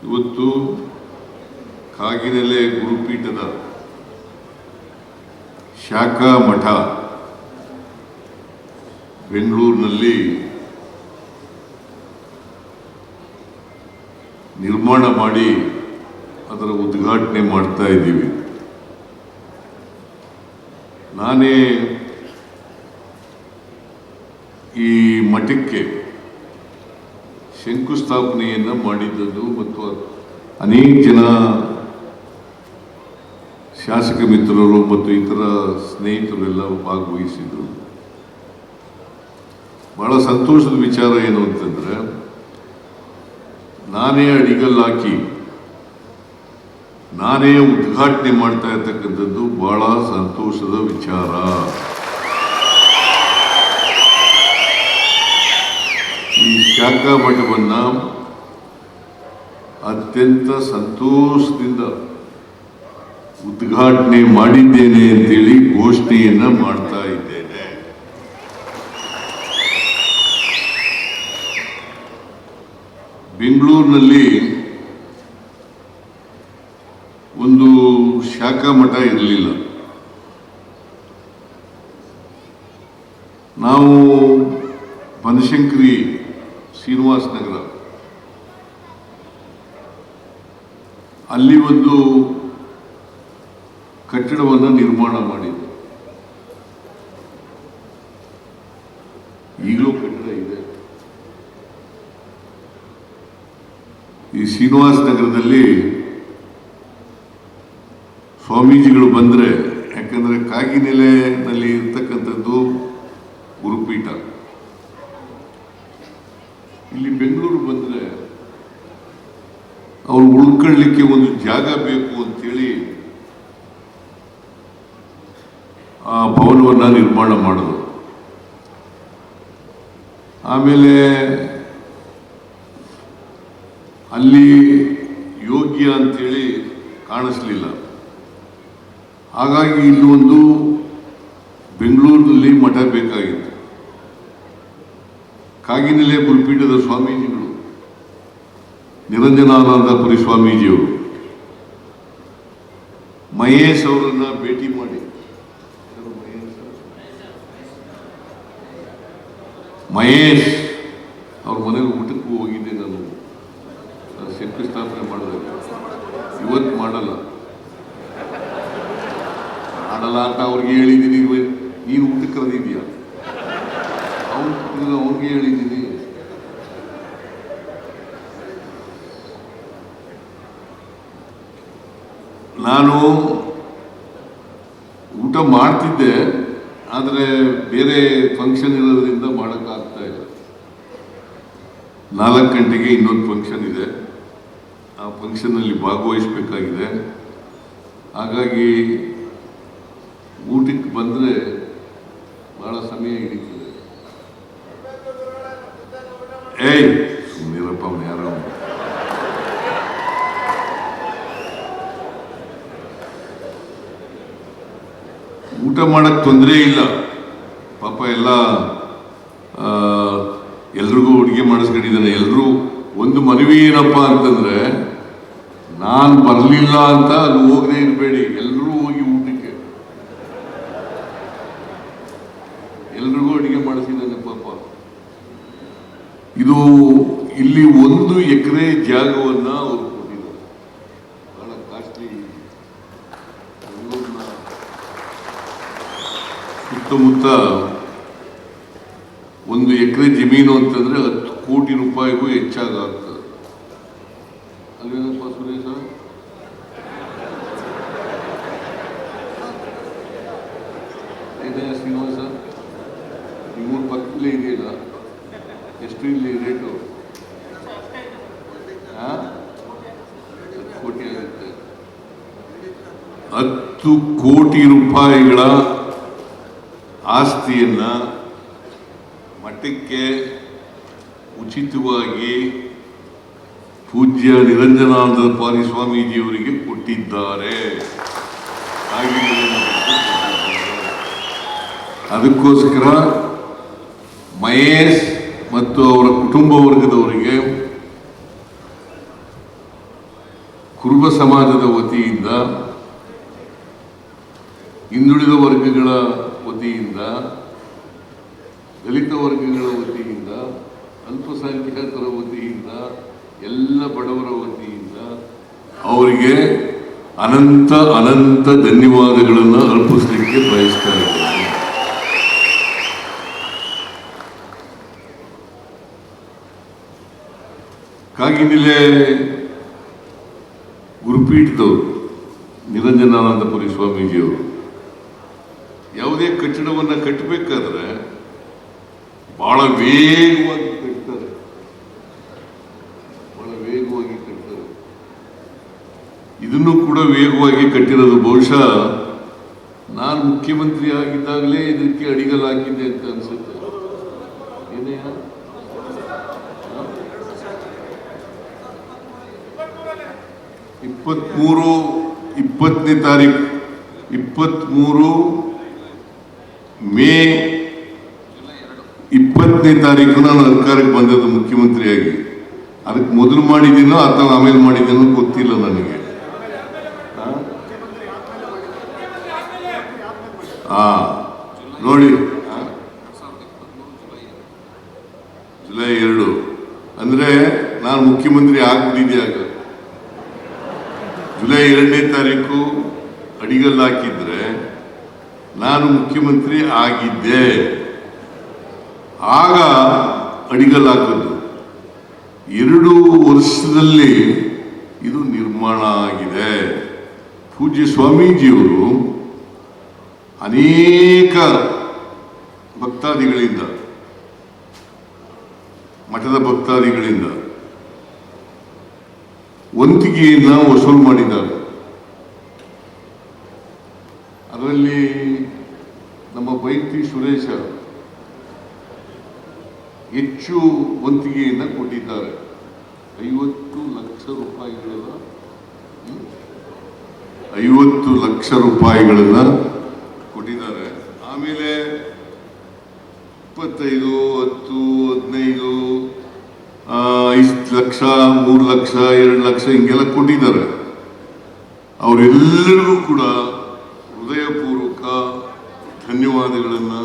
ಇವತ್ತು ಕಾಗಿನೆಲೆ ಗುರುಪೀಠದ ಶಾಖಾ ಮಠ ಬೆಂಗಳೂರಿನಲ್ಲಿ ನಿರ್ಮಾಣ ಮಾಡಿ ಅದರ ಉದ್ಘಾಟನೆ ಮಾಡ್ತಾ ಇದ್ದೀವಿ. ನಾನೇ ಈ ಮಠಕ್ಕೆ ಶಂಕುಸ್ಥಾಪನೆಯನ್ನು ಮಾಡಿದ್ದದ್ದು ಮತ್ತು ಅನೇಕ ಜನ ಶಾಸಕ ಮಿತ್ರರು ಮತ್ತು ಇತರ ಸ್ನೇಹಿತರೆಲ್ಲ ಭಾಗವಹಿಸಿದರು. ಬಹಳ ಸಂತೋಷದ ವಿಚಾರ ಏನು ಅಂತಂದರೆ, ನಾನೇ ಅಡಿಗಲ್ಲಾಕಿ ನಾನೇ ಉದ್ಘಾಟನೆ ಮಾಡ್ತಾ ಇರ್ತಕ್ಕಂಥದ್ದು ಬಹಳ ಸಂತೋಷದ ವಿಚಾರ. ಈ ಶಾಖಾ ಮಠವನ್ನು ಅತ್ಯಂತ ಸಂತೋಷದಿಂದ ಉದ್ಘಾಟನೆ ಮಾಡಿದ್ದೇನೆ ಅಂತೇಳಿ ಘೋಷಣೆಯನ್ನ ಮಾಡ್ತಾ ಇದ್ದೇನೆ. ಬೆಂಗಳೂರಿನಲ್ಲಿ ಒಂದು ಶಾಖಾ ಮಠ ಇರಲಿಲ್ಲ. ನಾವು ಬನಶಂಕರಿ ಶ್ರೀನಿವಾಸ ನಗರ ಅಲ್ಲಿ ಒಂದು ಕಟ್ಟಡವನ್ನು ನಿರ್ಮಾಣ ಮಾಡಿದ್ದು. ಈಗಲೂ ಕಟ್ಟಡ ಇದೆ. ಈ ಶ್ರೀನಿವಾಸ ನಗರದಲ್ಲಿ ಸ್ವಾಮೀಜಿಗಳು ಬಂದರೆ, ಯಾಕಂದರೆ ಕಾಗಿನೆಲೆನಲ್ಲಿ ಇರ್ತಕ್ಕಂಥದ್ದು ಗುರುಪೀಠ, ಇಲ್ಲಿ ಬೆಂಗಳೂರು ಬಂದರೆ ಅವ್ರು ಉಳ್ಕೊಳ್ಳಿಕ್ಕೆ ಒಂದು ಜಾಗ ಬೇಕು ಅಂತೇಳಿ ಆ ಭವನವನ್ನು ನಿರ್ಮಾಣ ಮಾಡೋದು. ಆಮೇಲೆ ಅಲ್ಲಿ ಯೋಗ್ಯ ಅಂತೇಳಿ ಕಾಣಿಸ್ಲಿಲ್ಲ. ಹಾಗಾಗಿ ಇಲ್ಲೊಂದು ಬೆಂಗಳೂರಿನಲ್ಲಿ ಮಠ ಬೇಕಾಗಿತ್ತು. ಕಾಗಿನೆಲೆ ಗುರುಪೀಠದ ಸ್ವಾಮೀಜಿಗಳು ನಿರಂಜನಾನಂದಪುರಿ ಸ್ವಾಮೀಜಿಯವರು ಮಹೇಶ್ ಅವರನ್ನ ಭೇಟಿ ಮಾಡಿ, ಮಹೇಶ್ ಅವ್ರ ಮನೆಗೆ ಊಟಕ್ಕೂ ಹೋಗಿದ್ದೆ. ನಾನು ಶಂಕುಸ್ಥಾಪನೆ ಮಾಡಿದಾಗ ಇವತ್ತು ಮಾಡಲ್ಲ ಅಂತ ಅವ್ರಿಗೆ ಹೇಳಿದ್ದೀನಿ. ನೀನು ಊಟಕ್ಕೆ ಕರೆದಿದ್ಯಾ? ಅವ್ರಿಗೆ ಹೇಳಿದ್ದೀನಿ. ನಾನು ಊಟ ಮಾಡ್ತಿದ್ದೆ, ಆದರೆ ಬೇರೆ ಫಂಕ್ಷನ್ ಇರೋದ್ರಿಂದ ಮಾಡೋಕ್ಕಾಗ್ತಾ ಇಲ್ಲ. 4 ಗಂಟೆಗೆ ಇನ್ನೊಂದು ಫಂಕ್ಷನ್ ಇದೆ, ಆ ಫಂಕ್ಷನ್ನಲ್ಲಿ ಭಾಗವಹಿಸಬೇಕಾಗಿದೆ. ಹಾಗಾಗಿ ಊಟಕ್ಕೆ ಬಂದರೆ ಬಹಳ ಸಮಯ ಹಿಡಿತದೆ. ಸುಮ್ಮನಿರಪ್ಪ, ಅವನು ಯಾರೋ ಊಟ ಮಾಡಕ್ಕೆ ತೊಂದರೆ ಇಲ್ಲ ಪಾಪ. ಎಲ್ರಿಗೂ ಅಡುಗೆ ಮಾಡಿಸ್ಕೊಂಡಿದ್ದಾನೆ. ಎಲ್ಲರೂ ಒಂದು ಮನವಿ ಏನಪ್ಪ ಅಂತಂದ್ರೆ, ನಾನು ಬರಲಿಲ್ಲ ಅಂತ ಅದು ಹೋಗದೆ ಇರಬೇಡಿ, ಎಲ್ಲರೂ ಹೋಗಿ ಊಟಕ್ಕೆ. ಎಲ್ರಿಗೂ ಅಡುಗೆ ಮಾಡಿಸಿದ್ದಾನೆ ಪಾಪ. ಇದು ಇಲ್ಲಿ 1 ಎಕರೆ ಜಾಗವನ್ನು ಅವರು ಕೊಟ್ಟಿದ್ದಾರೆ. ಬಹಳ ಕಾಸ್ಟ್ಲಿ. ಸುತ್ತಮುತ್ತ 1 ಎಕರೆ ಜಮೀನು ಅಂತಂದ್ರೆ 10 ಕೋಟಿ ರೂಪಾಯಿಗೂ ಹೆಚ್ಚಾಗ್ತದೆ. ಅಲ್ವೇನಪ್ಪ ಸುರೇಶ? ಇದೆಯಾ ಶ್ರೀನಿವಾಸ? ನಿಮ್ಮೂರ ಪಕ್ಕದಲ್ಲೇ ಇದೆಯಲ್ಲ, ಎಷ್ಟು ಇಲ್ಲಿ ರೇಟು? 10 ಕೋಟಿ ಆಗುತ್ತೆ. 10 ಕೋಟಿ ರೂಪಾಯಿಗಳ ಆಸ್ತಿಯನ್ನ ಮಠಕ್ಕೆ ಉಚಿತವಾಗಿ ಪೂಜ್ಯ ನಿರಂಜನಾನಂದಪುರಿ ಸ್ವಾಮೀಜಿಯವರಿಗೆ ಕೊಟ್ಟಿದ್ದಾರೆ. ಅದಕ್ಕೋಸ್ಕರ ಮಹೇಶ್ ಮತ್ತು ಅವರ ಕುಟುಂಬ ವರ್ಗದವರಿಗೆ ಕುರುಬ ಸಮಾಜದ ವತಿಯಿಂದ, ಹಿಂದುಳಿದ ವರ್ಗಗಳ ವತಿಯಿಂದ, ದಲಿತ ವರ್ಗಗಳ ವತಿಯಿಂದ, ಅಲ್ಪಸಂಖ್ಯಾತರ ವತಿಯಿಂದ, ಎಲ್ಲ ಬಡವರ ವತಿಯಿಂದ ಅವರಿಗೆ ಅನಂತ ಅನಂತ ಧನ್ಯವಾದಗಳನ್ನು ಅರ್ಪಿಸಲಿಕ್ಕೆ ಬಯಸ್ತಾ ಇದ್ದೇನೆ. ಕಾಗಿನೆಲೆ ಗುರುಪೀಠದವರು ನಿರಂಜನಾನಂದಪುರಿ ಸ್ವಾಮೀಜಿಯವರು ಯಾವುದೇ ಕಟ್ಟಡವನ್ನು ಕಟ್ಟಬೇಕಾದ್ರೆ ಬಹಳ ವೇಗವಾಗಿ ಕಟ್ತಾರೆ, ಬಹಳ ವೇಗವಾಗಿ ಕಟ್ತಾರೆ. ಇದನ್ನು ಕೂಡ ವೇಗವಾಗಿ ಕಟ್ಟಿರೋದು ಬಹುಶಃ ನಾನು ಮುಖ್ಯಮಂತ್ರಿ ಆಗಿದ್ದಾಗಲೇ ಇದಕ್ಕೆ ಅಡಿಗಲ್ ಹಾಕಿದ್ದೆ ಅಂತ ಅನ್ಸುತ್ತೆ. ಏನೇ 23 ತಾರೀಕು 23 ಮೇ 20ನೇ ತಾರೀಕು ನಾನು ಅಧಿಕಾರಕ್ಕೆ ಬಂದದ್ದು ಮುಖ್ಯಮಂತ್ರಿಯಾಗಿ. ಅದಕ್ಕೆ ಮೊದಲು ಮಾಡಿದ್ದೀನೋ ಅಥವಾ ಆಮೇಲೆ ಮಾಡಿದ್ದೀನೋ ಗೊತ್ತಿಲ್ಲ ನನಗೆ. ನೋಡಿ, ಜುಲೈ 2 ಅಂದ್ರೆ ನಾನು ಮುಖ್ಯಮಂತ್ರಿ ಆಗ್ಬಿಟ್ಟಿದ್ದೆ. ಆಗ ಜುಲೈ 2ನೇ ತಾರೀಕು ಅಡಿಗಲ್ಲು ಹಾಕಿದ್ರೆ ನಾನು ಮುಖ್ಯಮಂತ್ರಿ ಆಗಿದ್ದೆ. ಆಗ ಅಡಿಗಲ್ಲು ಹಾಕೋದು 2 ವರ್ಷದಲ್ಲಿ ಇದು ನಿರ್ಮಾಣ ಆಗಿದೆ. ಪೂಜ್ಯ ಸ್ವಾಮೀಜಿಯವರು ಅನೇಕ ಭಕ್ತಾದಿಗಳಿಂದ, ಮಠದ ಭಕ್ತಾದಿಗಳಿಂದ ವಂತಿಗೆಯನ್ನು ವಸೂಲು ಮಾಡಿದ್ದಾರೆ. ಅದರಲ್ಲಿ ನಮ್ಮ ಬೈತಿ ಸುರೇಶ ಹೆಚ್ಚು ವಂತಿಗೆಯನ್ನು ಕೊಟ್ಟಿದ್ದಾರೆ. 50 ಲಕ್ಷ ರೂಪಾಯಿಗಳನ್ನ 50 ಲಕ್ಷ ರೂಪಾಯಿಗಳನ್ನ ಕೊಟ್ಟಿದ್ದಾರೆ. ಆಮೇಲೆ 25, 10, 15, 5 ಲಕ್ಷ, 3 ಲಕ್ಷ, 2 ಲಕ್ಷ ಹಿಂಗೆಲ್ಲ ಕೊಟ್ಟಿದ್ದಾರೆ. ಅವರೆಲ್ಲರಿಗೂ ಕೂಡ ಹೃದಯಪೂರ್ವಕ ಧನ್ಯವಾದಗಳನ್ನು